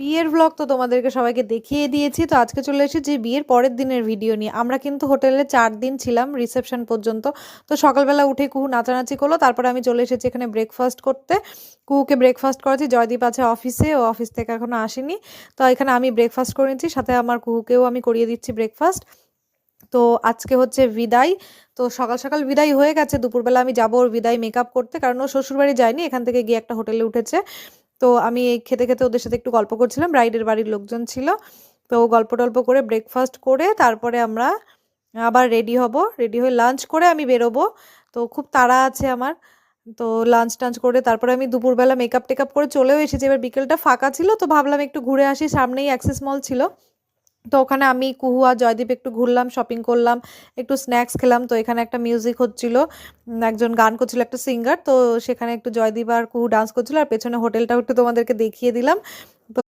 বিয়ের ভ্লগ তো তোমাদেরকে সবাইকে দেখিয়ে দিয়েছি। তো আজকে চলে এসেছি বিয়ের পরের দিনের ভিডিও নিয়ে। আমরা কিন্তু হোটেলে 4 দিন ছিলাম রিসেপশন পর্যন্ত। তো সকালবেলা উঠে কুহু নাচানাচি করলো, তারপরে আমি চলে এসেছি এখানে ব্রেকফাস্ট করতে। কুহুকে ব্রেকফাস্ট করেছি, জয়দীপ আছে অফিসে, ও অফিস থেকে এখনো আসেনি। তো এখানে আমি ব্রেকফাস্ট করে নিচ্ছি, সাথে আমার কুহুকেও আমি করিয়ে দিচ্ছি ব্রেকফাস্ট। তো আজকে হচ্ছে বিদায়। তো সকাল সকাল বিদায় হয়ে গেছে, দুপুরবেলা আমি যাবো ওর বিদায় মেকআপ করতে, কারণ ও শ্বশুরবাড়ি যায়নি, এখান থেকে গিয়ে একটা হোটেলে উঠেছে। তো আমি এই খেতে খেতে ওদের সাথে একটু গল্প করছিলাম, ব্রাইডের বাড়ির লোকজন ছিল। তো গল্প টল্প করে ব্রেকফাস্ট করে তারপরে আমরা আবার রেডি হব, রেডি হয়ে লাঞ্চ করে আমি বেরোবো। তো খুব তাড়া আছে আমার। তো লাঞ্চ টাঞ্চ করে তারপরে আমি দুপুরবেলা মেকআপ টেকআপ করে চলেও এসেছি। এবার বিকেলটা ফাঁকা ছিল, তো ভাবলাম একটু ঘুরে আসি, সামনেই অ্যাক্সেস মল ছিল। তো ওখানে আমি কুহু আর জয়দীপ একটু ঘুরলাম, শপিং করলাম, একটু স্ন্যাক্স খেলাম। তো এখানে একটা মিউজিক হচ্ছিল, একজন গান করছিল, একটা সিঙ্গার। তো সেখানে একটু জয়দীপ আর কুহু ডান্স করছিল, আর পেছনে হোটেলটাও একটু তোমাদেরকে দেখিয়ে দিলাম।